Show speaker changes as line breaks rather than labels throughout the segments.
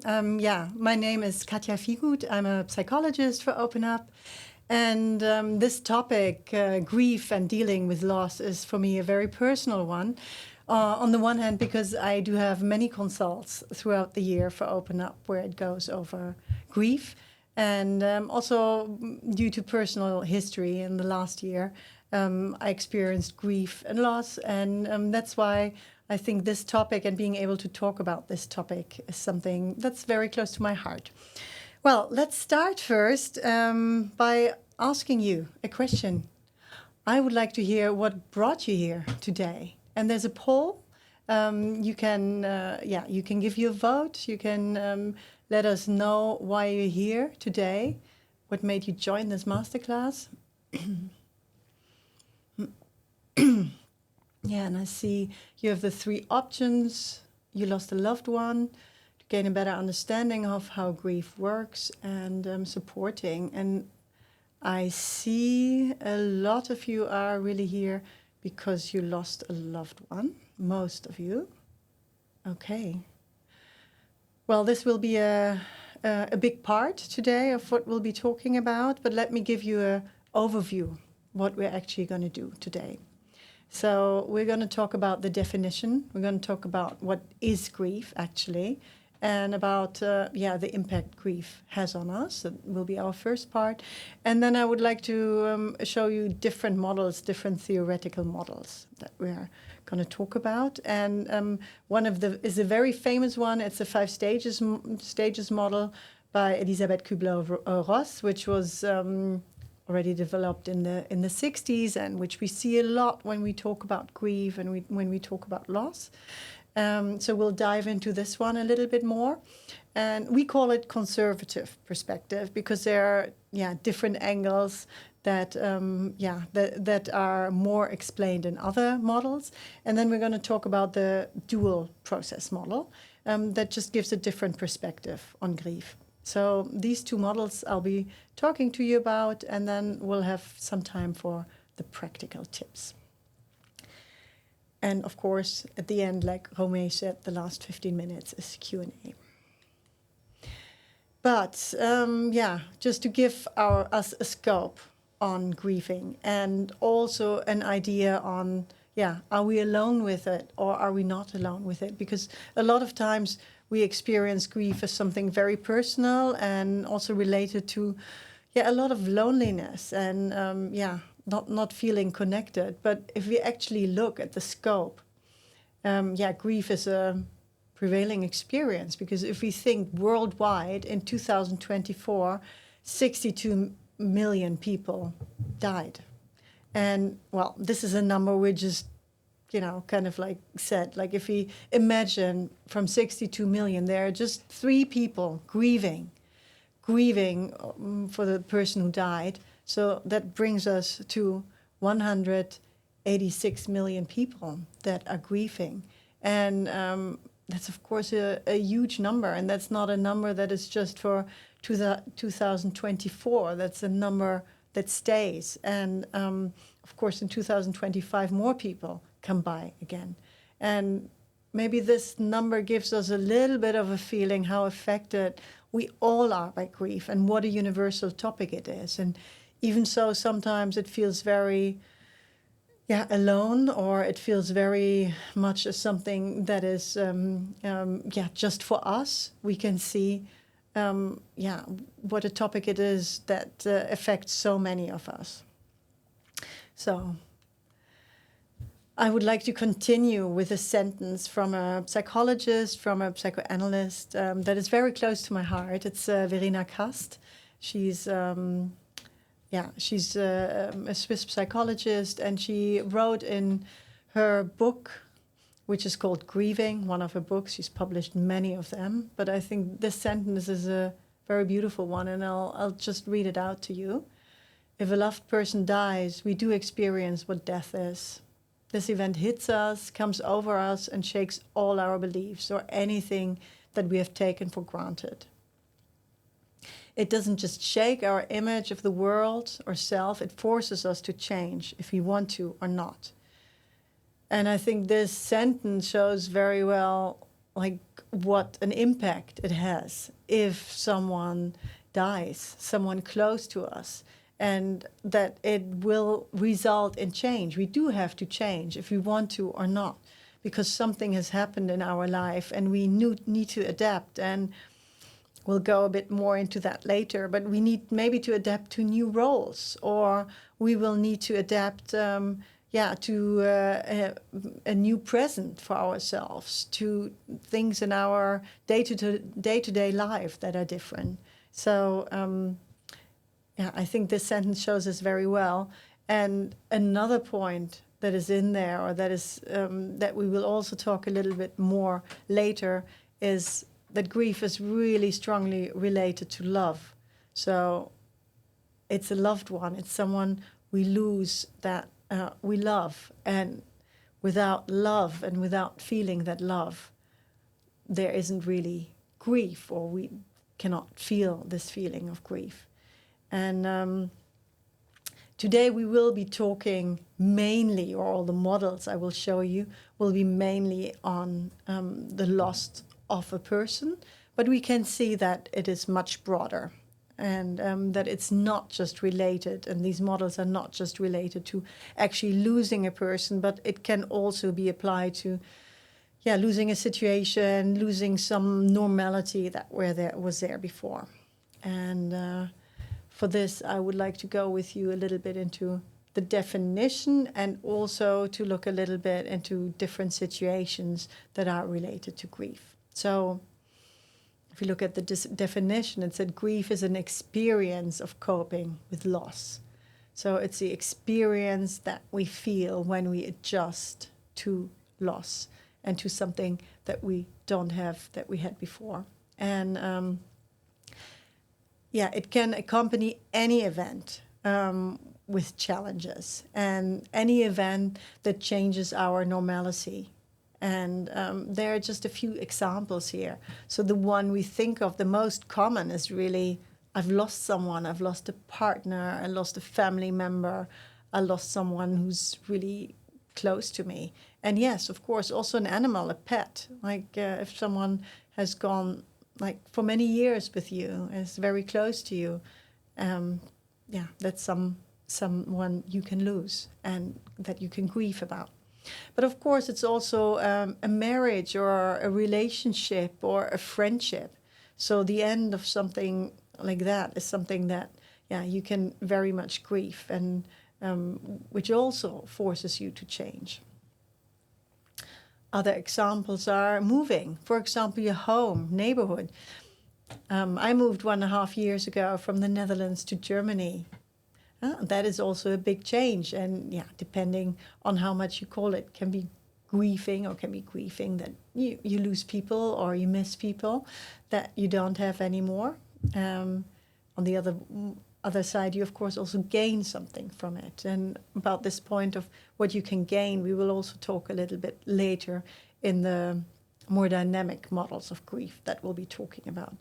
My name is Katja Fieguth. I'm a psychologist for OpenUp. And this topic, grief and dealing with loss, is for me a very personal one. On the one hand, because I do have many consults throughout the year for OpenUp where it goes over grief. And also due to personal history in the last year, I experienced grief and loss. And that's why I think this topic and being able to talk about this topic is something that's very close to my heart. Well, let's start first by asking you a question. I would like to hear what brought you here today. And there's a poll. You can give your vote. You can let us know why you're here today. What made you join this masterclass? Yeah, and I see you have the 3 options. You lost a loved one, to gain a better understanding of how grief works, and supporting. And I see a lot of you are really here because you lost a loved one, most of you. Okay. Well, this will be a big part today of what we'll be talking about, but let me give you an overview what we're actually going to do today. So we're going to talk about the definition. We're going to talk about what is grief, actually, and about the impact grief has on us. That will be our first part. And then I would like to show you different models, different theoretical models that we're going to talk about. And one of the is a very famous one. It's a 5 stages model by Elisabeth Kübler-Ross, which was already developed in the 60s, and which we see a lot when we talk about grief and when we talk about loss. So we'll dive into this one a little bit more. And we call it conservative perspective because there are different angles that are more explained in other models. And then we're going to talk about the dual process model that just gives a different perspective on grief. So these 2 models I'll be talking to you about, and then we'll have some time for the practical tips. And of course, at the end, like Romee said, the last 15 minutes is Q&A. But just to give us a scope on grieving and also an idea on, are we alone with it or are we not alone with it? Because a lot of times we experience grief as something very personal and also related to, a lot of loneliness and, not feeling connected. But if we actually look at the scope, grief is a prevailing experience. Because if we think worldwide in 2024, 62 million people died. And, well, this is a number we just, kind of like said, like if we imagine from 62 million, there are just 3 people grieving for the person who died. So that brings us to 186 million people that are grieving. And that's, of course, a huge number. And that's not a number that is just for 2024. That's a number that stays. And, of course, in 2025, more people come by again. And maybe this number gives us a little bit of a feeling how affected we all are by grief and what a universal topic it is. And even so, sometimes it feels very, alone, or it feels very much as something that is, just for us. We can see, what a topic it is that affects so many of us. So I would like to continue with a sentence from a psychologist, from a psychoanalyst that is very close to my heart. It's Verena Kast. She's a Swiss psychologist, and she wrote in her book, which is called Grieving, one of her books. She's published many of them, but I think this sentence is a very beautiful one, and I'll just read it out to you. If a loved person dies, we do experience what death is. This event hits us, comes over us, and shakes all our beliefs or anything that we have taken for granted. It doesn't just shake our image of the world or self, it forces us to change if we want to or not. And I think this sentence shows very well like what an impact it has if someone dies, someone close to us, and that it will result in change. We do have to change if we want to or not, because something has happened in our life and we need to adapt. And we'll go a bit more into that later, but we need maybe to adapt to new roles, or we will need to adapt to a new present for ourselves, to things in our day-to-day life that are different. So I think this sentence shows us very well. And another point that is in there, or that is that we will also talk a little bit more later, is that grief is really strongly related to love. So it's a loved one. It's someone we lose that we love. And without love and without feeling that love, there isn't really grief, or we cannot feel this feeling of grief. And today we will be talking mainly, or all the models I will show you will be mainly on the loss of a person, but we can see that it is much broader, and that it's not just related, and these models are not just related to actually losing a person, but it can also be applied to losing a situation, losing some normality that was there before. And for this, I would like to go with you a little bit into the definition, and also to look a little bit into different situations that are related to grief. So if you look at the definition, it said grief is an experience of coping with loss. So it's the experience that we feel when we adjust to loss and to something that we don't have that we had before. And it can accompany any event with challenges, and any event that changes our normalcy. And there are just a few examples here. So the one we think of the most common is really, I've lost someone, I've lost a partner, I lost a family member, I lost someone who's really close to me. And yes, of course, also an animal, a pet. Like if someone has gone like for many years with you, is very close to you, that's someone you can lose and that you can grieve about. But of course, it's also a marriage or a relationship or a friendship. So the end of something like that is something that, you can very much grieve, and which also forces you to change. Other examples are moving. For example, your home, neighborhood. I moved 1.5 years ago from the Netherlands to Germany. That is also a big change, and depending on how much you call it, can be grieving, or can be grieving that you lose people, or you miss people that you don't have anymore. On the other side, you of course also gain something from it. And about this point of what you can gain, we will also talk a little bit later in the more dynamic models of grief that we'll be talking about.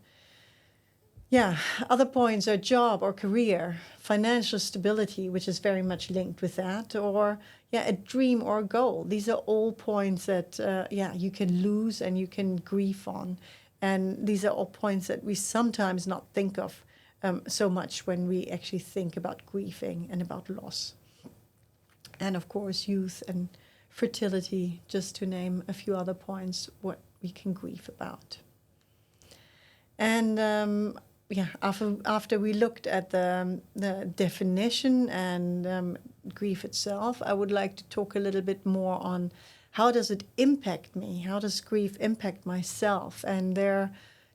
Other points are job or career, financial stability, which is very much linked with that, or a dream or a goal. These are all points that you can lose and you can grieve on. And these are all points that we sometimes not think of so much when we actually think about grieving and about loss. And of course, youth and fertility, just to name a few other points, what we can grieve about. And after we looked at the definition and grief itself, I would like to talk a little bit more on how does it impact me? How does grief impact myself? And there are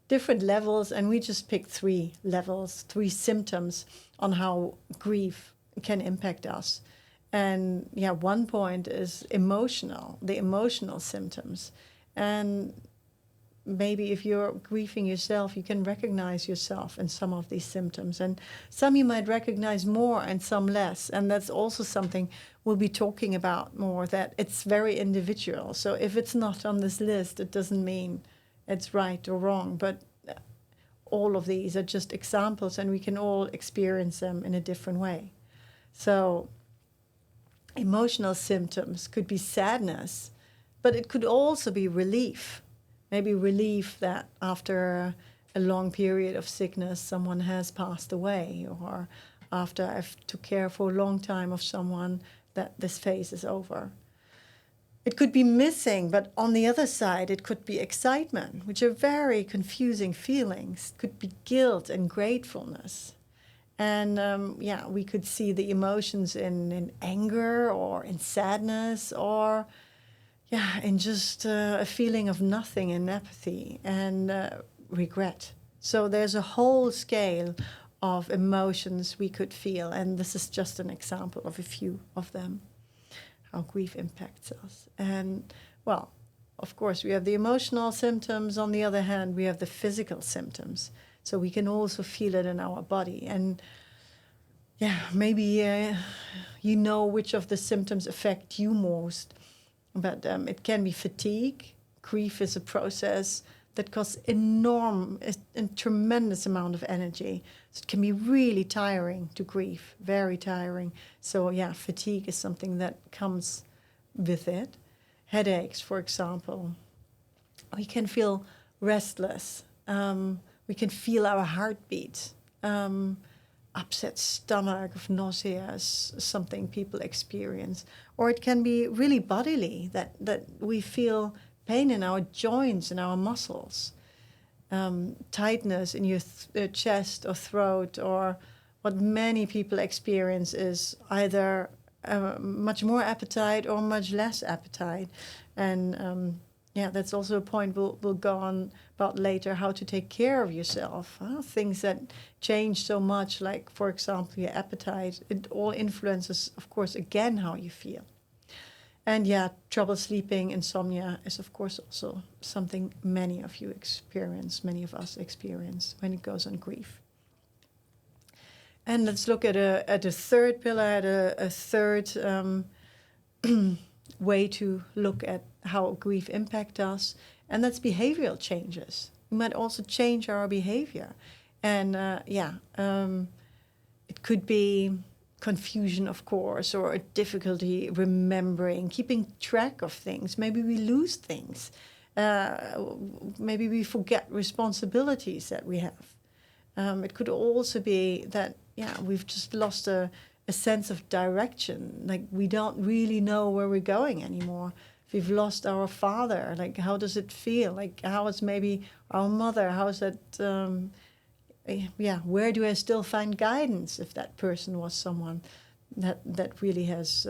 different levels, and we just picked 3 levels, 3 symptoms on how grief can impact us. And one point is the emotional symptoms. And maybe if you're grieving yourself, you can recognize yourself in some of these symptoms. And some you might recognize more and some less. And that's also something we'll be talking about more, that it's very individual. So if it's not on this list, it doesn't mean it's right or wrong. But all of these are just examples, and we can all experience them in a different way. So emotional symptoms could be sadness, but it could also be relief. maybe relief that after a long period of sickness, someone has passed away, or after I've took care for a long time of someone, that this phase is over. It could be missing, but on the other side, it could be excitement, which are very confusing feelings. It could be guilt and gratefulness. And we could see the emotions in anger or in sadness, or in just a feeling of nothing and apathy and regret. So there's a whole scale of emotions we could feel, and this is just an example of a few of them, how grief impacts us. And, well, of course, we have the emotional symptoms. On the other hand, we have the physical symptoms. So we can also feel it in our body. And, maybe you know which of the symptoms affect you most. But it can be fatigue. Grief is a process that costs a tremendous amount of energy. So it can be really tiring to grieve, very tiring. So fatigue is something that comes with it. Headaches, for example. We can feel restless. We can feel our heartbeat. Upset stomach, of nausea is something people experience. Or it can be really bodily, that we feel pain in our joints and our muscles, tightness in your chest or throat, or what many people experience is either much more appetite or much less appetite. And that's also a point we'll go on about later, how to take care of yourself. Things that change so much, like, for example, your appetite, it all influences, of course, again, how you feel. And trouble sleeping, insomnia is, of course, also something many of you experience, many of us experience when it goes on grief. And let's look at a third pillar, at a third way to look at how grief impacts us, and that's behavioral changes. We might also change our behavior. And it could be confusion, of course, or a difficulty remembering, keeping track of things. Maybe we lose things. Maybe we forget responsibilities that we have. It could also be that, we've just lost a sense of direction. Like, we don't really know where we're going anymore. If we've lost our father, like, how does it feel? Like, how is maybe our mother? How is that... where do I still find guidance if that person was someone that really has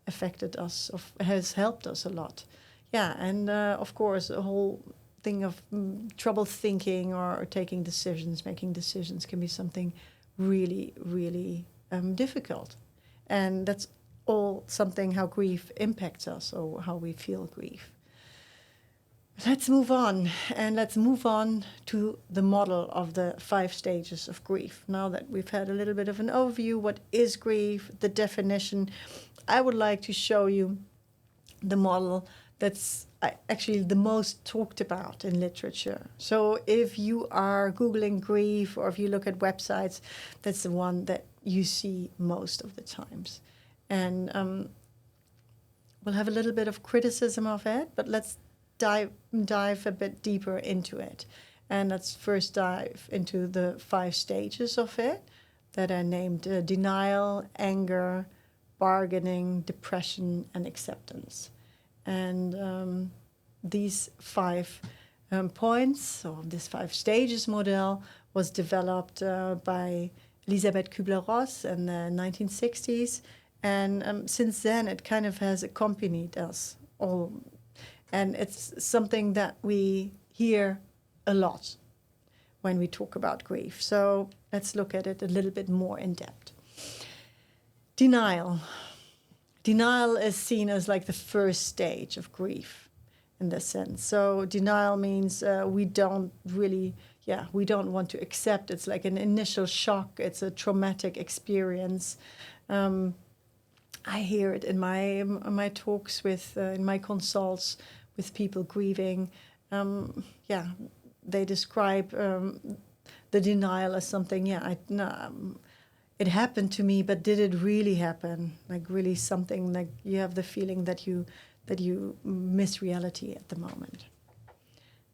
affected us, or has helped us a lot? And of course, a whole thing of trouble thinking or taking decisions, making decisions can be something really, really difficult. And that's all something how grief impacts us, or how we feel grief. Let's move on, and let's move on to the model of the 5 stages of grief. Now that we've had a little bit of an overview, what is grief, the definition, I would like to show you the model that's actually the most talked about in literature. So if you are Googling grief, or if you look at websites, that's the one that you see most of the times. And we'll have a little bit of criticism of it, but let's dive a bit deeper into it. And let's first dive into the 5 stages of it that are named denial, anger, bargaining, depression, and acceptance. And these 5 points, or this 5 stages model, was developed by Elisabeth Kübler-Ross in the 1960s. And since then, it kind of has accompanied us all. And it's something that we hear a lot when we talk about grief. So let's look at it a little bit more in depth. Denial. Denial is seen as like the first stage of grief in this sense. So denial means we don't want to accept. It's like an initial shock. It's a traumatic experience. I hear it in my talks with, in my consults with people grieving. They describe the denial as something, it happened to me, but did it really happen? Like really something, like you have the feeling that you miss reality at the moment.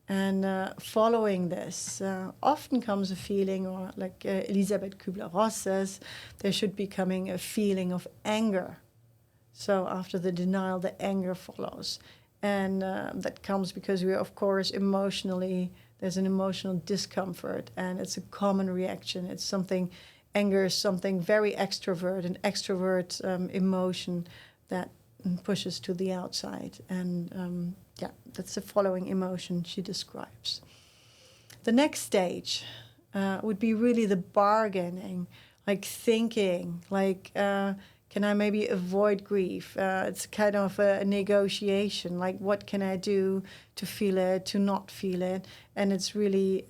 And following this, often comes a feeling, or like Elisabeth Kübler-Ross says, there should be coming a feeling of anger. So after the denial, the anger follows. And that comes because we are, of course, there's an emotional discomfort, and it's a common reaction. It's something, anger is something very extrovert, an extrovert emotion that pushes to the outside. And that's the following emotion she describes. The next stage would be really the bargaining, like thinking, like, can I maybe avoid grief? It's kind of a negotiation, like what can I do to feel it, to not feel it? And it's really,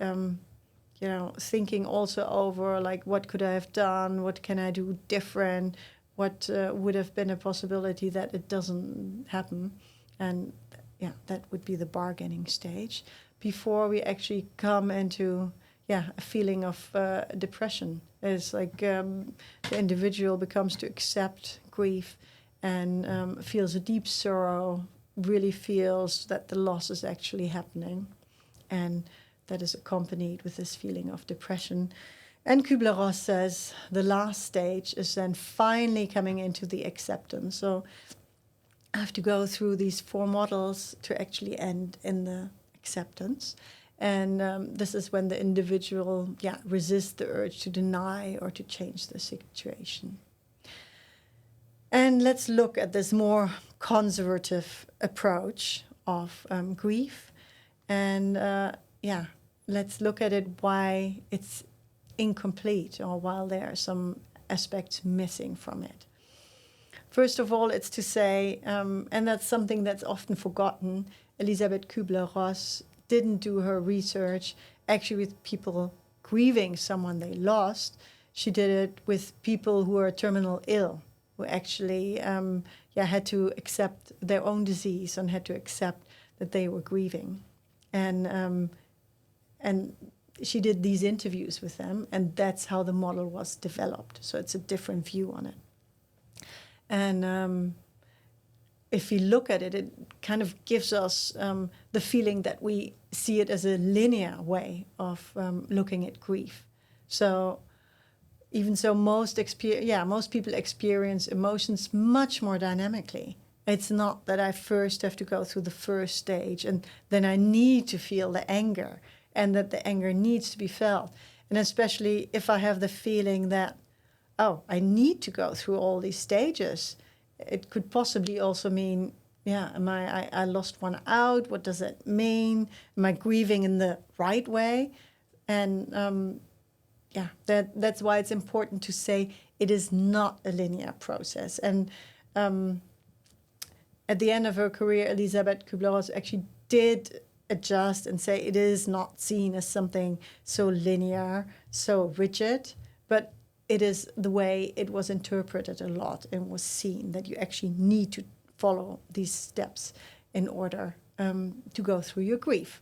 thinking also over, like, what could I have done? What can I do different? What would have been a possibility that it doesn't happen? And that would be the bargaining stage before we actually come into a feeling of depression. It's like the individual becomes to accept grief and feels a deep sorrow, really feels that the loss is actually happening, and that is accompanied with this feeling of depression. And Kübler-Ross says the last stage is then finally coming into the acceptance. So I have to go through these 4 models to actually end in the acceptance. And this is when the individual resists the urge to deny or to change the situation. And let's look at this more conservative approach of grief. And let's look at it why it's incomplete, or while there are some aspects missing from it. First of all, it's to say, and that's something that's often forgotten, Elisabeth Kübler-Ross didn't do her research actually with people grieving someone they lost. She did it with people who are terminal ill, who actually had to accept their own disease and had to accept that they were grieving. And she did these interviews with them, and that's how the model was developed. So it's a different view on it. And if we look at it, it kind of gives us the feeling that we see it as a linear way of looking at grief. So even so, most people experience emotions much more dynamically. It's not that I first have to go through the first stage and then I need to feel the anger, and that the anger needs to be felt. And especially if I have the feeling that, I need to go through all these stages, it could possibly also mean, I lost one out. What does it mean? Am I grieving in the right way? And that's why it's important to say it is not a linear process. And at the end of her career, Elisabeth Kübler-Ross actually did adjust and say it is not seen as something so linear, so rigid, but it is the way it was interpreted a lot and was seen, that you actually need to follow these steps in order to go through your grief.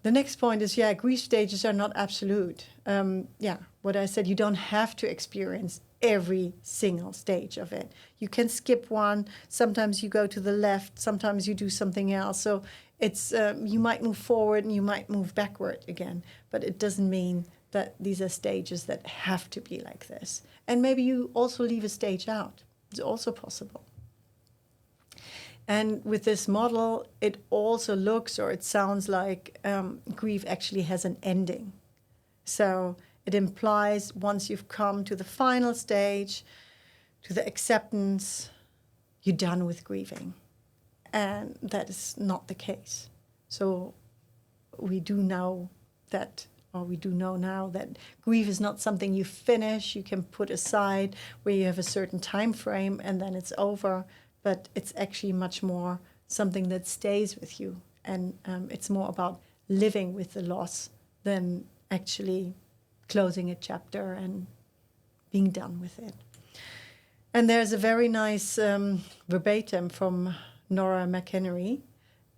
The next point is, grief stages are not absolute. What I said, you don't have to experience every single stage of it. You can skip one. Sometimes you go to the left. Sometimes you do something else. So it's you might move forward and you might move backward again. But it doesn't mean that these are stages that have to be like this. And maybe you also leave a stage out. It's also possible. And with this model, it also looks, or it sounds like grief actually has an ending. So it implies once you've come to the final stage, to the acceptance, you're done with grieving. And that is not the case. So we do know now that grief is not something you finish, you can put aside, where you have a certain time frame and then it's over. But it's actually much more something that stays with you. And it's more about living with the loss than actually closing a chapter and being done with it. And there's a very nice verbatim from Nora McInerney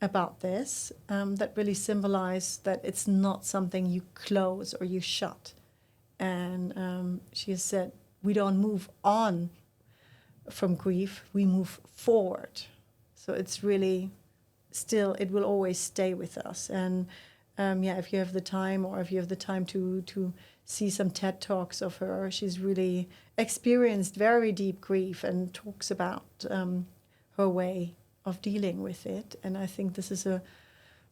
about this that really symbolized that it's not something you close or you shut. And she has said, we don't move on from grief, we move forward. So it's really still it will always stay with us. And if you have the time, or if you have the time to see some TED Talks of her, she's really experienced very deep grief and talks about her way of dealing with it. And I think this is a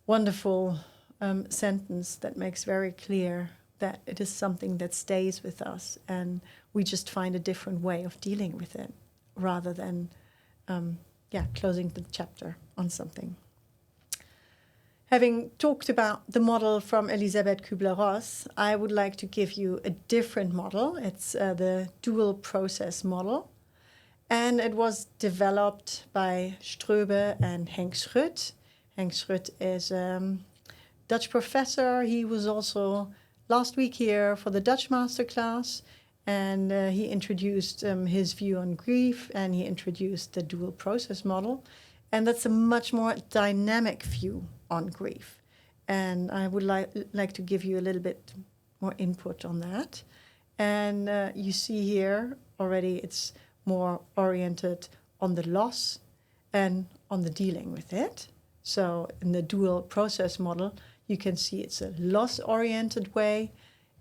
wonderful sentence that makes very clear that it is something that stays with us, and we just find a different way of dealing with it, rather than closing the chapter on something. Having talked about the model from Elisabeth Kübler-Ross, I would like to give you a different model. It's the dual process model. And it was developed by Ströbe and Henk Schut. Henk Schut is a Dutch professor. He was also last week here for the Dutch Masterclass. And he introduced his view on grief, and he introduced the dual process model. And that's a much more dynamic view on grief. And I would like to give you a little bit more input on that. And you see here already it's more oriented on the loss and on the dealing with it. So in the dual process model, you can see it's a loss-oriented way,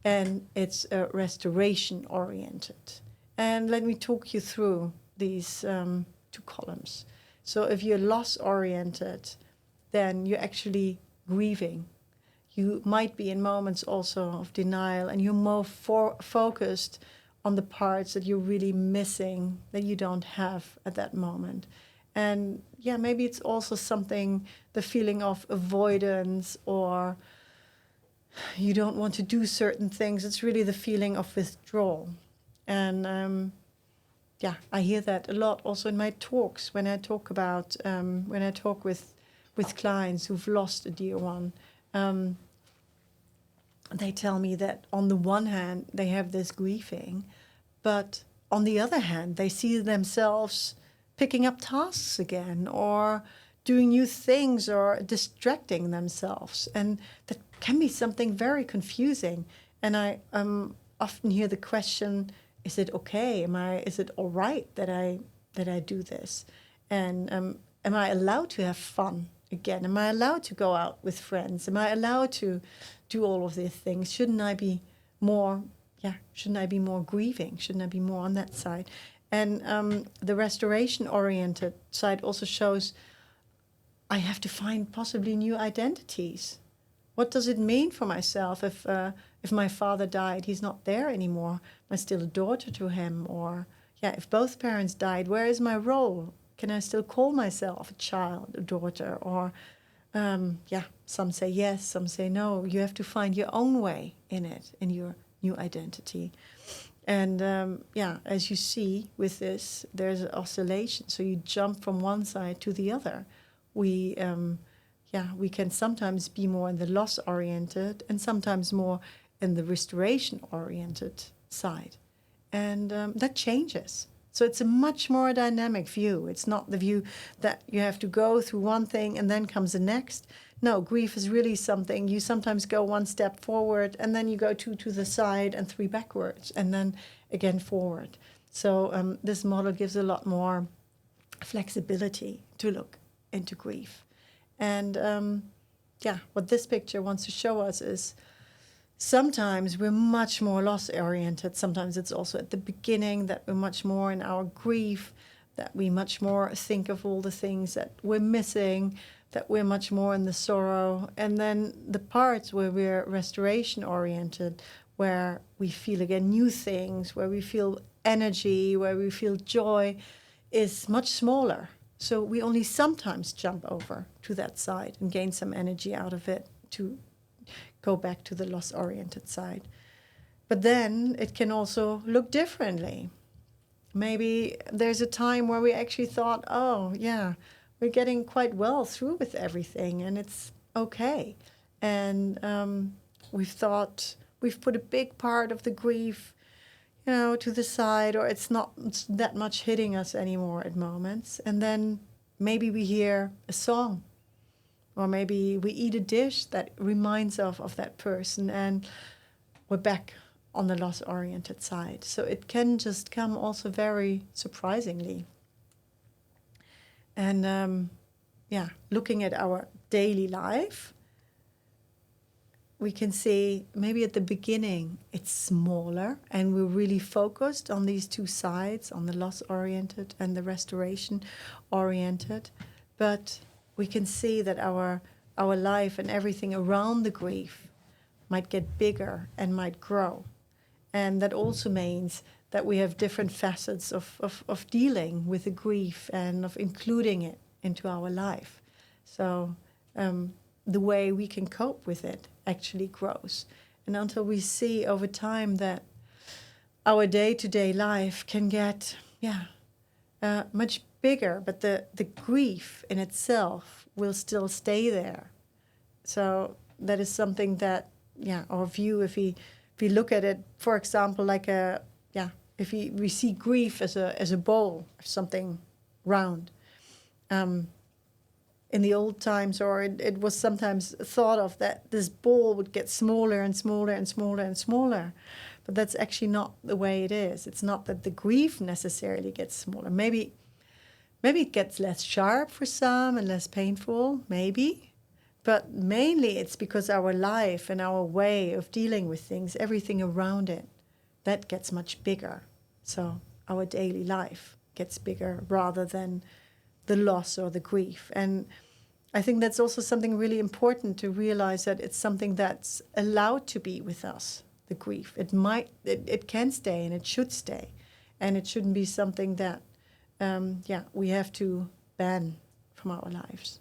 and it's a restoration-oriented. And let me talk you through these two columns. So if you're loss-oriented, then you're actually grieving. You might be in moments also of denial, and you're more focused on the parts that you're really missing, that you don't have at that moment. And maybe it's also something, the feeling of avoidance, or you don't want to do certain things. It's really the feeling of withdrawal. And I hear that a lot also in my talks when I talk about, when I talk with clients who've lost a dear one. They tell me that on the one hand, they have this grieving, but on the other hand, they see themselves picking up tasks again, or doing new things, or distracting themselves. And that can be something very confusing. And I often hear the question, is it okay? Is it all right that I do this? And am I allowed to have fun again? Am I allowed to go out with friends? Am I allowed to do all of these things? Shouldn't I be more grieving? Shouldn't I be more on that side? And the restoration-oriented side also shows I have to find possibly new identities. What does it mean for myself if my father died? He's not there anymore. Am I still a daughter to him? Or if both parents died, where is my role? Can I still call myself a child, a daughter? Or some say yes, some say no. You have to find your own way in it, in your new identity. And as you see with this, there's an oscillation. So you jump from one side to the other. We can sometimes be more in the loss-oriented, and sometimes more in the restoration-oriented side. And that changes. So it's a much more dynamic view. It's not the view that you have to go through one thing and then comes the next. No, grief is really something. You sometimes go one step forward, and then you go two to the side and three backwards, and then again forward. So this model gives a lot more flexibility to look into grief. And what this picture wants to show us is sometimes we're much more loss-oriented. Sometimes it's also at the beginning that we're much more in our grief, that we much more think of all the things that we're missing, that we're much more in the sorrow. And then the parts where we're restoration-oriented, where we feel again new things, where we feel energy, where we feel joy, is much smaller. So we only sometimes jump over to that side and gain some energy out of it to go back to the loss-oriented side. But then it can also look differently. Maybe there's a time where we actually thought, we're getting quite well through with everything, and it's okay. And we've put a big part of the grief, to the side, or it's not that much hitting us anymore at moments. And then maybe we hear a song, or maybe we eat a dish that reminds us of that person, and we're back on the loss-oriented side. So it can just come also very surprisingly. And looking at our daily life, we can see maybe at the beginning it's smaller and we're really focused on these two sides, on the loss-oriented and the restoration-oriented. But we can see that our life and everything around the grief might get bigger and might grow. And that also means that we have different facets of dealing with the grief and of including it into our life. So the way we can cope with it actually grows. And until we see over time that our day-to-day life can get much bigger, but the grief in itself will still stay there. So that is something that, our view, if we look at it, for example, like if we see grief as a bowl of something round. In the old times, or it was sometimes thought of that this ball would get smaller and smaller and smaller and smaller. But that's actually not the way it is. It's not that the grief necessarily gets smaller. Maybe it gets less sharp for some and less painful, maybe. But mainly it's because our life and our way of dealing with things, everything around it, that gets much bigger. So our daily life gets bigger rather than the loss or the grief. And I think that's also something really important to realize, that it's something that's allowed to be with us, the grief. It can stay and it should stay. And it shouldn't be something that, we have to ban from our lives.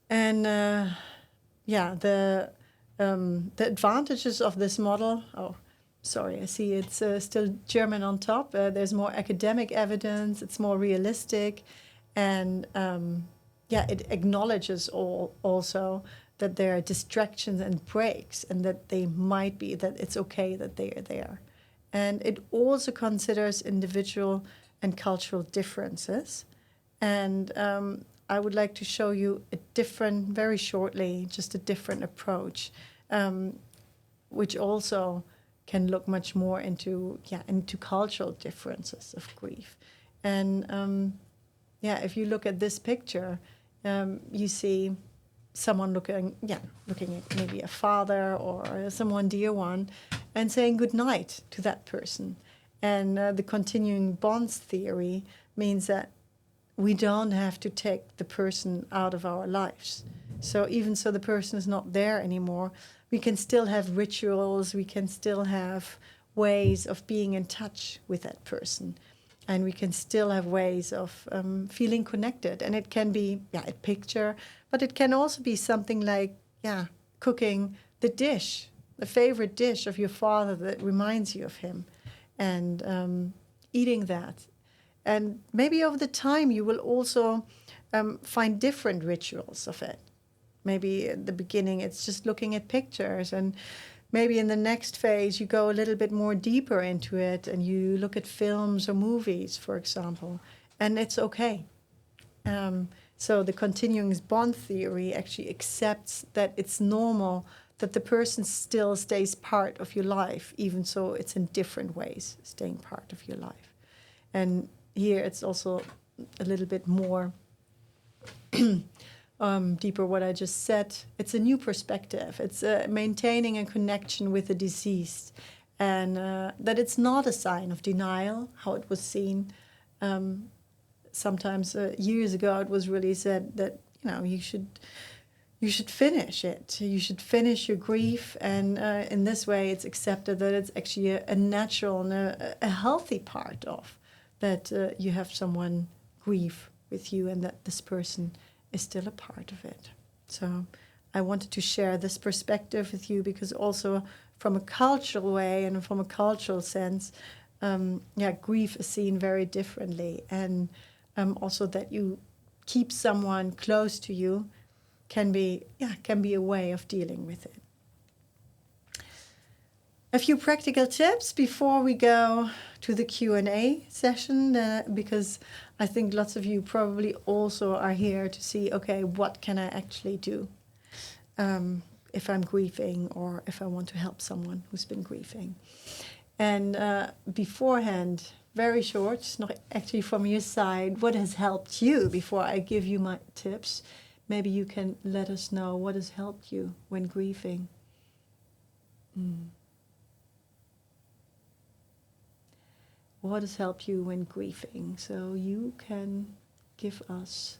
And the advantages of this model, sorry, I see it's still German on top. There's more academic evidence, it's more realistic, and it acknowledges also that there are distractions and breaks, and that it's okay that they are there. And it also considers individual and cultural differences. And I would like to show you very shortly, just a different approach, which also can look much more into cultural differences of grief. And if you look at this picture, you see someone looking at maybe a father or someone dear one, and saying goodnight to that person. And the continuing bonds theory means that we don't have to take the person out of our lives. So even so the person is not there anymore, we can still have rituals, we can still have ways of being in touch with that person. And we can still have ways of feeling connected. And it can be a picture, but it can also be something like, cooking the favorite dish of your father that reminds you of him, and eating that. And maybe over the time you will also find different rituals of it. Maybe at the beginning it's just looking at pictures, and maybe in the next phase you go a little bit more deeper into it and you look at films or movies, for example, and it's okay. So the continuing bond theory actually accepts that it's normal that the person still stays part of your life, even so it's in different ways staying part of your life. And here it's also a little bit more deeper what I just said. It's a new perspective. It's maintaining a connection with the deceased, and that it's not a sign of denial, how it was seen. Sometimes years ago it was really said that you should finish it. You should finish your grief, and in this way it's accepted that it's actually a natural and a healthy part of that you have someone grieve with you, and that this person is still a part of it. So I wanted to share this perspective with you, because also from a cultural way and from a cultural sense, grief is seen very differently. And also that you keep someone close to you can be a way of dealing with it. A few practical tips before we go to the Q&A session, because I think lots of you probably also are here to see, okay, what can I actually do if I'm grieving, or if I want to help someone who's been grieving. And beforehand, very short. It's not actually from your side. What has helped you before I give you my tips? Maybe you can let us know what has helped you when grieving. What has helped you when grieving? So you can give us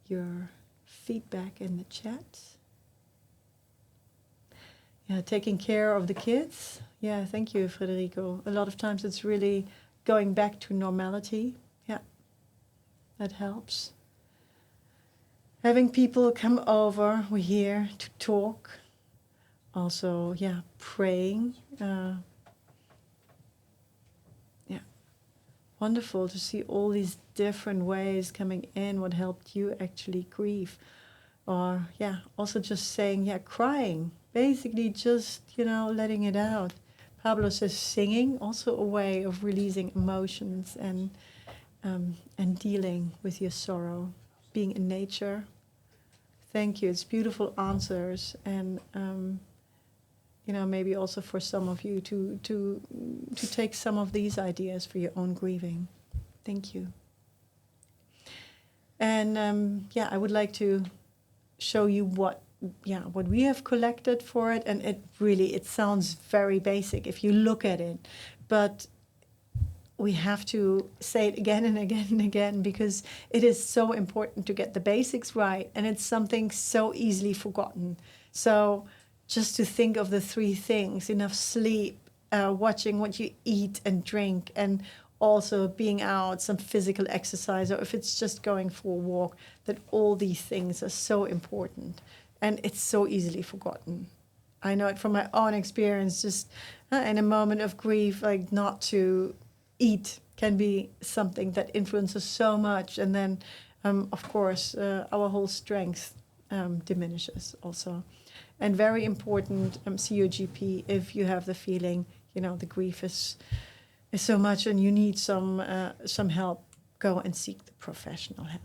your feedback in the chat. Yeah, taking care of the kids. Yeah, thank you, Federico. A lot of times it's really going back to normality. Yeah, that helps. Having people come over, we're here to talk. Also, yeah, praying. Wonderful to see all these different ways coming in, what helped you actually grieve. Or, yeah, also just saying, yeah, crying. Basically just, letting it out. Pablo says singing, also a way of releasing emotions and dealing with your sorrow. Being in nature. Thank you. It's beautiful answers. And, maybe also for some of you to take some of these ideas for your own grieving. Thank you. And I would like to show you what we have collected for it. And it sounds very basic if you look at it, but we have to say it again and again and again because it is so important to get the basics right, and it's something so easily forgotten. So just to think of the 3 things: enough sleep, watching what you eat and drink, and also being out, some physical exercise, or if it's just going for a walk, that all these things are so important. And it's so easily forgotten. I know it from my own experience, just in a moment of grief, like not to eat can be something that influences so much. And then, of course, our whole strength diminishes also. And very important, COGP, if you have the feeling, the grief is so much and you need some help, go and seek the professional help.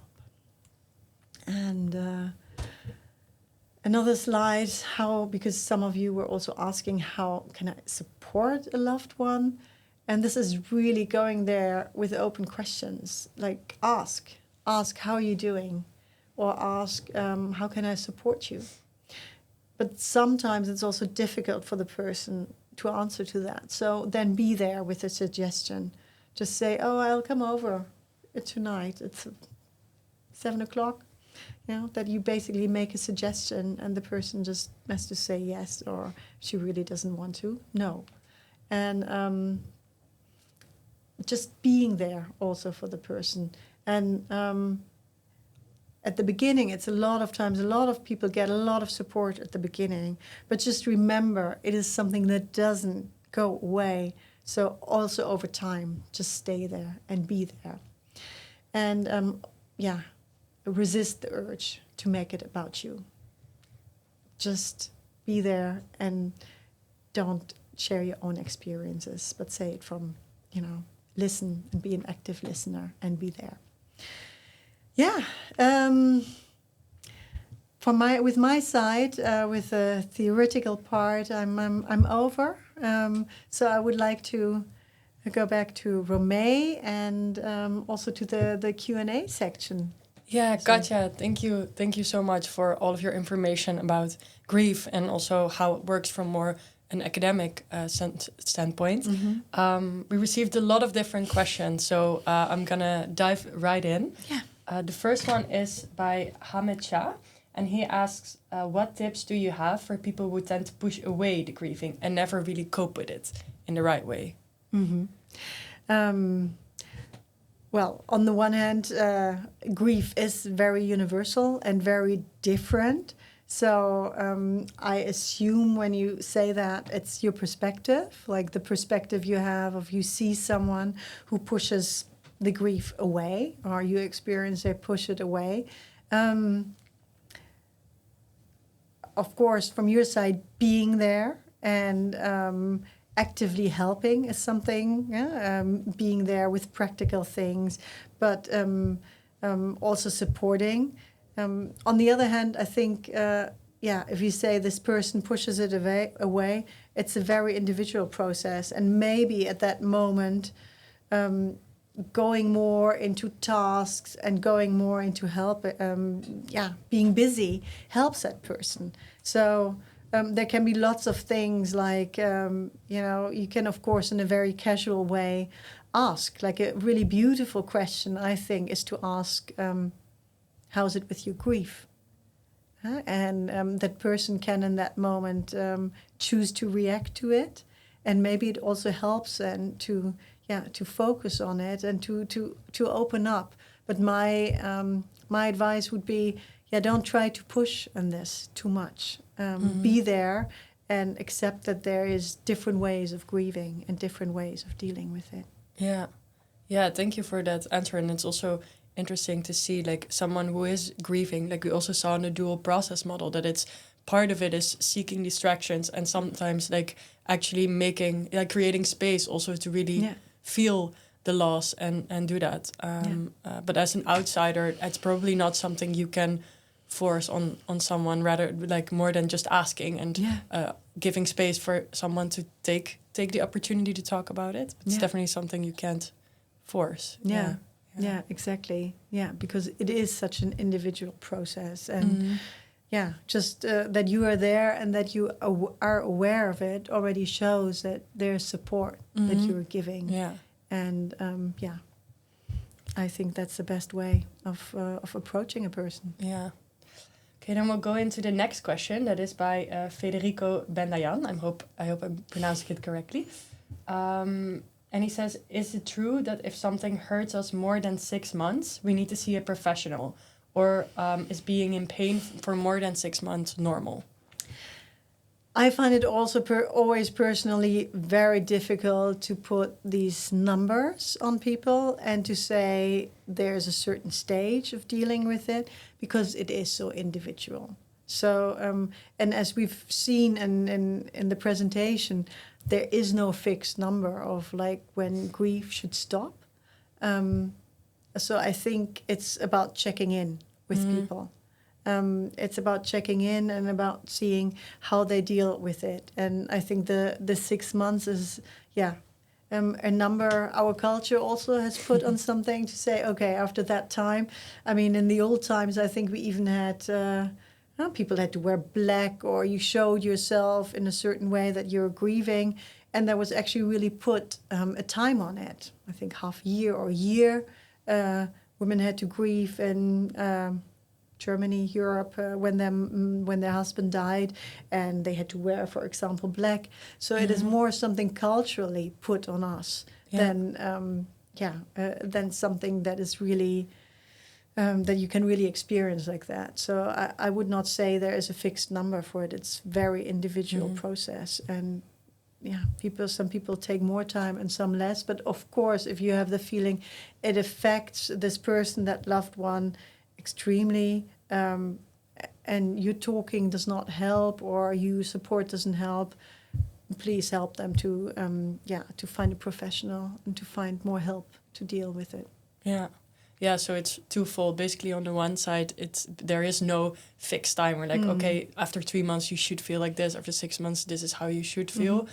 And another slide, because some of you were also asking, how can I support a loved one? And this is really going there with open questions, like ask, how are you doing? Or ask, how can I support you? But sometimes it's also difficult for the person to answer to that. So then be there with a suggestion. Just say, I'll come over tonight. It's 7:00. That you basically make a suggestion and the person just has to say yes, or she really doesn't want to, no. And just being there also for the person. And at the beginning, it's a lot of people get a lot of support at the beginning, but just remember, it is something that doesn't go away. So also over time, just stay there and be there. And resist the urge to make it about you. Just be there and don't share your own experiences, but say it from, listen and be an active listener and be there. With my side, with the theoretical part, I'm over. So I would like to go back to Romee and also to the Q&A section.
Yeah, Katja, thank you so much for all of your information about grief and also how it works from more an academic standpoint. Mm-hmm. We received a lot of different questions, so I'm gonna dive right in.
Yeah.
The first one is by Hamid Shah, and he asks, what tips do you have for people who tend to push away the grieving and never really cope with it in the right way?
Mm-hmm. Well, on the one hand, grief is very universal and very different. So I assume when you say that, it's your perspective, like the perspective you have of you see someone who pushes the grief away, or you experience they push it away. Of course, from your side, being there and actively helping is something, being there with practical things, but also supporting. On the other hand, I think, if you say this person pushes it away, it's a very individual process. And maybe at that moment, going more into tasks and going more into help, being busy helps that person. So there can be lots of things like, you can, of course, in a very casual way, ask. Like a really beautiful question, I think, is to ask, how's it with your grief? And that person can, in that moment, choose to react to it. And maybe it also helps then to focus on it and to open up. But my advice would be, don't try to push on this too much. Be there and accept that there is different ways of grieving and different ways of dealing with it.
Yeah, thank you for that answer. And it's also interesting to see, like, someone who is grieving, like we also saw in the dual process model, that it's part of it is seeking distractions and sometimes like actually creating space also to really feel the loss and do that. But as an outsider, it's probably not something you can force on someone, rather like more than just asking and giving space for someone to take the opportunity to talk about it. It's definitely something you can't force.
Yeah, exactly. Yeah, because it is such an individual process. And just that you are there and that you are aware of it already shows that there's support that you're giving.
Yeah.
And I think that's the best way of approaching a person.
Yeah. Okay, then we'll go into the next question. That is by Federico Bendayan. I hope I'm pronouncing it correctly. And he says, is it true that if something hurts us more than 6 months, we need to see a professional? Or is being in pain for more than 6 months normal?
I find it also always personally very difficult to put these numbers on people and to say there's a certain stage of dealing with it, because it is so individual. So, and as we've seen in the presentation, there is no fixed number of like when grief should stop. So I think it's about checking in with people. It's about checking in and about seeing how they deal with it. And I think the 6 months is, a number our culture also has put on something to say, okay, after that time. I mean, in the old times, I think we even had, people had to wear black, or you showed yourself in a certain way that you're grieving. And there was actually really put a time on it. I think half year or year. Women had to grieve in Germany, Europe, when their husband died, and they had to wear, for example, black. So it is more something culturally put on us than something that is really that you can really experience like that. So I would not say there is a fixed number for it. It's very individual process, and some people take more time and some less. But of course, if you have the feeling it affects this person, that loved one, extremely, and you talking does not help, or you support doesn't help, please help them to find a professional and to find more help to deal with it.
Yeah, so it's twofold. Basically, on the one side, there is no fixed time. We're like, okay, after 3 months you should feel like this. After 6 months, this is how you should feel.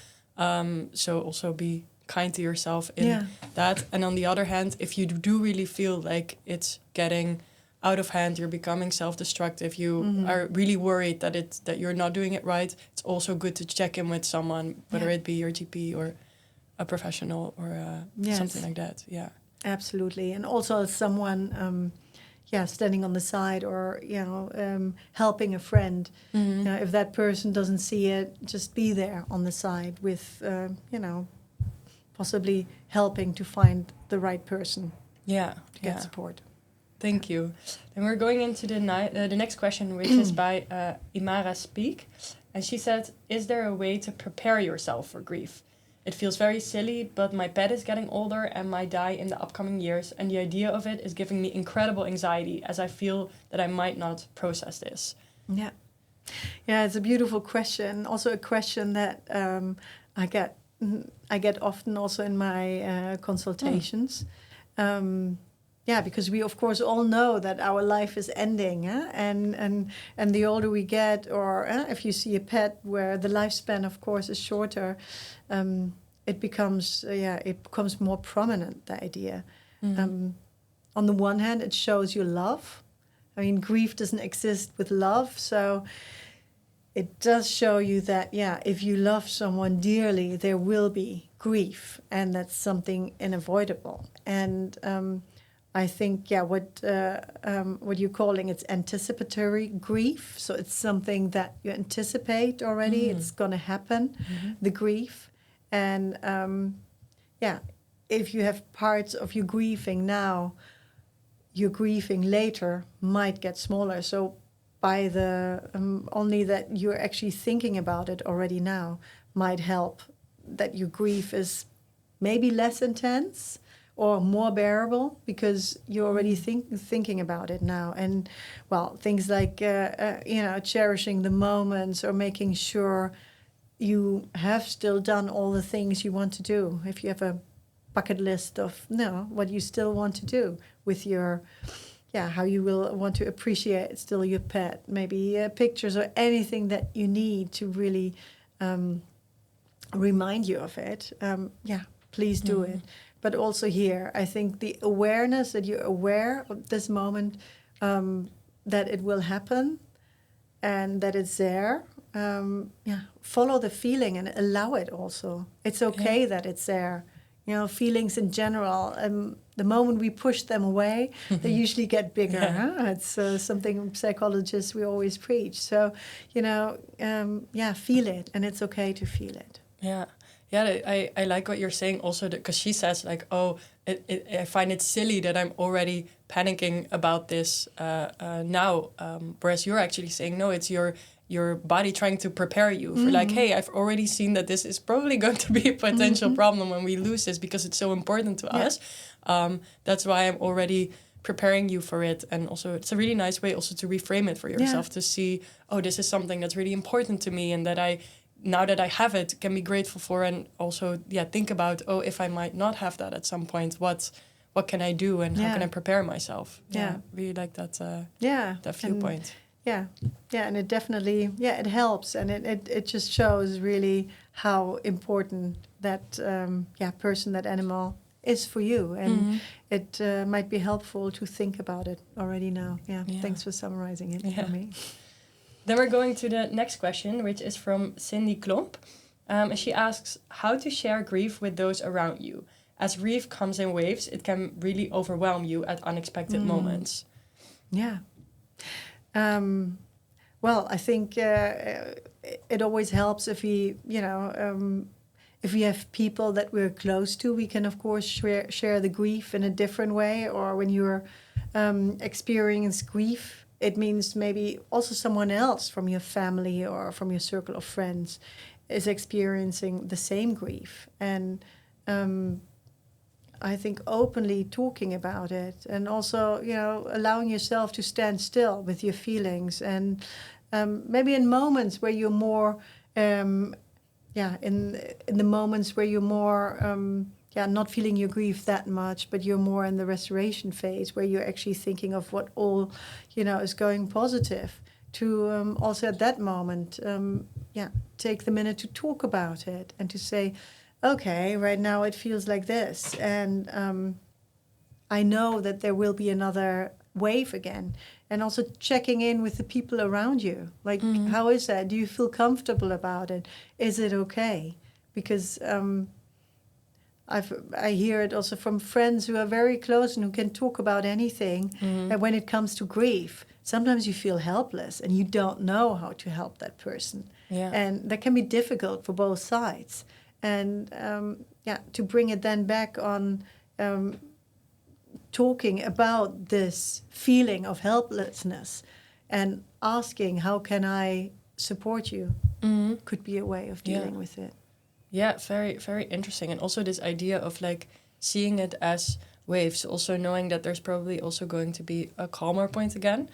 So also be kind to yourself in that. And on the other hand, if you do really feel like it's getting out of hand, you're becoming self-destructive, you are really worried that you're not doing it right, it's also good to check in with someone, whether it be your GP or a professional or something like that. Yeah.
Absolutely. And also someone, standing on the side, or, helping a friend. If that person doesn't see it, just be there on the side with, possibly helping to find the right person to get support.
Thank you. Then we're going into the next question, which is by Imara Speak. And she said, is there a way to prepare yourself for grief? It feels very silly, but my pet is getting older and might die in the upcoming years, and the idea of it is giving me incredible anxiety, as I feel that I might not process this.
Yeah, it's a beautiful question. Also a question that I get often also in my consultations. Because we, of course, all know that our life is ending, and the older we get, or if you see a pet where the lifespan, of course, is shorter, it becomes more prominent, the idea. On the one hand, it shows you love. I mean, grief doesn't exist with love, so it does show you that, if you love someone dearly, there will be grief, and that's something unavoidable. And I think, what you're calling, it's anticipatory grief. So it's something that you anticipate already. It's going to happen, the grief. And if you have parts of you grieving now, your grieving later might get smaller. So by the only that you're actually thinking about it already now might help, that your grief is maybe less intense or more bearable because you're already thinking about it now. And, well, things like, cherishing the moments or making sure you have still done all the things you want to do. If you have a bucket list of what you still want to do with your, how you will want to appreciate still your pet, maybe pictures or anything that you need to really remind you of it. Please do it. But also here, I think the awareness that you're aware of this moment, that it will happen and that it's there. Follow the feeling and allow it also. It's okay that it's there. Feelings in general, the moment we push them away, they usually get bigger. It's something psychologists, we always preach. So, feel it, and it's okay to feel it.
I like what you're saying also, because she says like, I find it silly that I'm already panicking about this now, whereas you're actually saying, no, it's your body trying to prepare you for like, hey, I've already seen that this is probably going to be a potential problem when we lose this because it's so important to us. That's why I'm already preparing you for it. And also it's a really nice way also to reframe it for yourself, to see, this is something that's really important to me, and that now that I have it, can be grateful for, and also think about, if I might not have that at some point, what can I do, and how can I prepare myself? Really like that that viewpoint.
And it definitely it helps, and it just shows really how important that person, that animal is for you, and it might be helpful to think about it already now. Thanks for summarizing it for me.
Then we're going to the next question, which is from Cindy Klomp. And she asks, how to share grief with those around you? As grief comes in waves, it can really overwhelm you at unexpected moments.
Well, I think it always helps if we, if we have people that we're close to, we can, of course, share the grief in a different way. Or when you're experiencing grief, it means maybe also someone else from your family or from your circle of friends is experiencing the same grief. And I think openly talking about it, and also, allowing yourself to stand still with your feelings, and maybe in moments where you're more, in the moments where you're more, not feeling your grief that much, but you're more in the restoration phase where you're actually thinking of what all, is going positive, to also at that moment, take the minute to talk about it and to say, okay, right now it feels like this, and I know that there will be another wave again. And also checking in with the people around you. Like, how is that? Do you feel comfortable about it? Is it okay? Because I hear it also from friends who are very close and who can talk about anything. And when it comes to grief, sometimes you feel helpless and you don't know how to help that person. And that can be difficult for both sides. And to bring it then back on talking about this feeling of helplessness and asking, how can I support you, could be a way of dealing with it.
Yeah, very, very interesting. And also this idea of like seeing it as waves, also knowing that there's probably also going to be a calmer point again.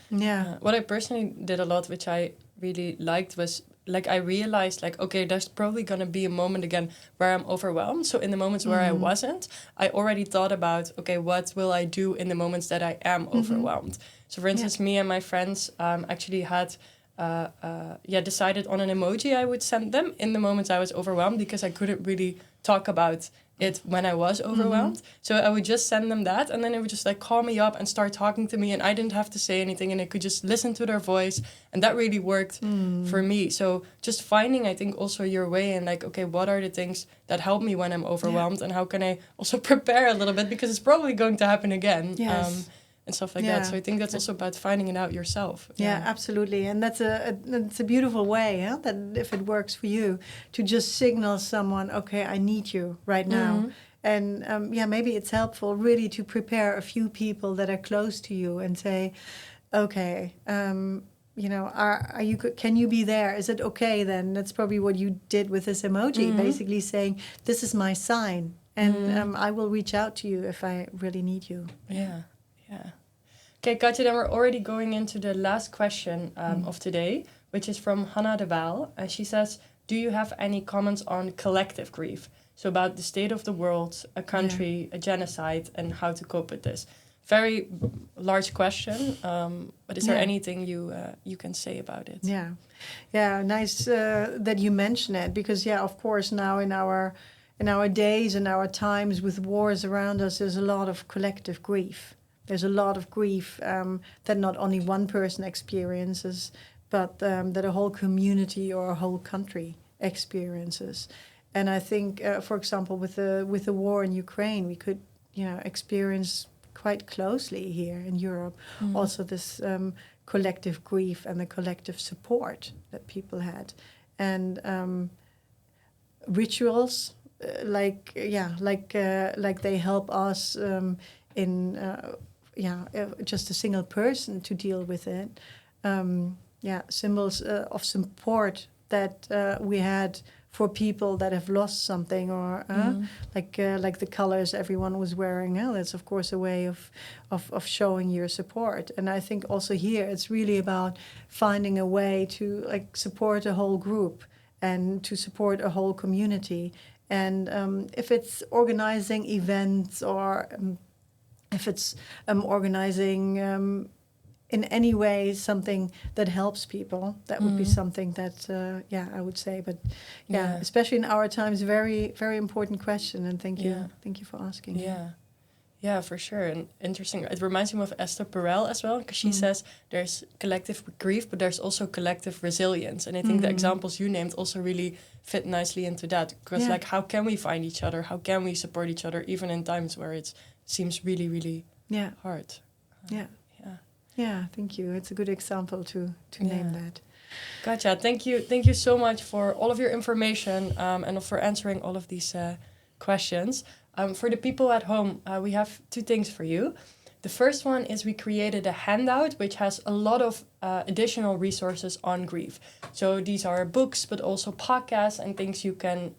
What I personally did a lot, which I really liked, was like I realized like, okay, there's probably going to be a moment again where I'm overwhelmed. So in the moments where I wasn't, I already thought about, okay, what will I do in the moments that I am overwhelmed? So for instance, me and my friends actually had decided on an emoji I would send them in the moments I was overwhelmed, because I couldn't really talk about it when I was overwhelmed. So I would just send them that, and then it would just like call me up and start talking to me, and I didn't have to say anything, and I could just listen to their voice, and that really worked for me. So just finding, I think, also your way, and like, okay, what are the things that help me when I'm overwhelmed, and how can I also prepare a little bit, because it's probably going to happen again.
Yes.
And stuff like that. So I think that's also about finding it out yourself.
Yeah, absolutely. And that's it's a beautiful way, that if it works for you, to just signal someone, okay, I need you right now. And maybe it's helpful really to prepare a few people that are close to you and say, okay, are you? Can you be there? Is it okay then? That's probably what you did with this emoji, basically saying, this is my sign, and I will reach out to you if I really need you.
Yeah. Yeah. Okay, Katja, then we're already going into the last question of today, which is from Hannah de Waal. And she says, do you have any comments on collective grief? So about the state of the world, a country, a genocide, and how to cope with this. Very large question, but is there anything you can say about it?
Yeah, nice that you mention it, because of course now in our days and our times with wars around us, there's a lot of collective grief. There's a lot of grief that not only one person experiences, but that a whole community or a whole country experiences. And I think, for example, with the war in Ukraine, we could experience quite closely here in Europe also this collective grief and the collective support that people had, and rituals like they help us in. Just a single person to deal with it. Symbols of support that we had for people that have lost something, or like the colors everyone was wearing. That's of course a way of showing your support. And I think also here it's really about finding a way to like support a whole group and to support a whole community. And if it's organizing events or if it's organizing in any way something that helps people, that would be something that, I would say. But especially in our times, very, very important question. And thank you for asking.
Yeah, for sure. And interesting. It reminds me of Esther Perel as well, because she says there's collective grief, but there's also collective resilience. And I think the examples you named also really fit nicely into that. Because like, how can we find each other? How can we support each other, even in times where it seems really, really hard?
Yeah, thank you. It's a good example to name that.
Katja, thank you so much for all of your information and for answering all of these questions. For the people at home, we have two things for you. The first one is we created a handout which has a lot of additional resources on grief. So these are books, but also podcasts and things you can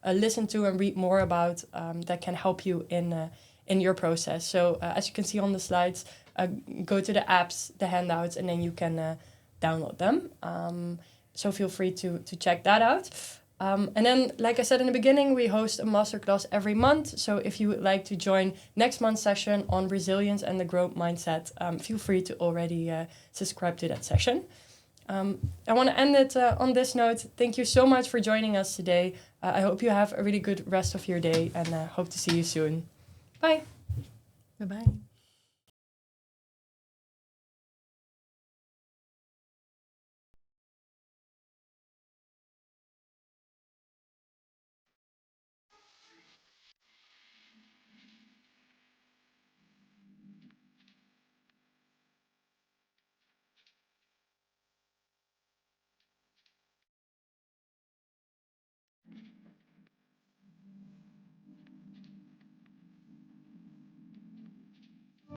listen to and read more about that can help you in your process. So as you can see on the slides, go to the apps, the handouts, and then you can download them. So feel free to check that out. And then, like I said in the beginning, we host a masterclass every month. So if you would like to join next month's session on resilience and the growth mindset, feel free to already subscribe to that session. I want to end it on this note. Thank you so much for joining us today. I hope you have a really good rest of your day, and hope to see you soon. Bye.
Bye-bye.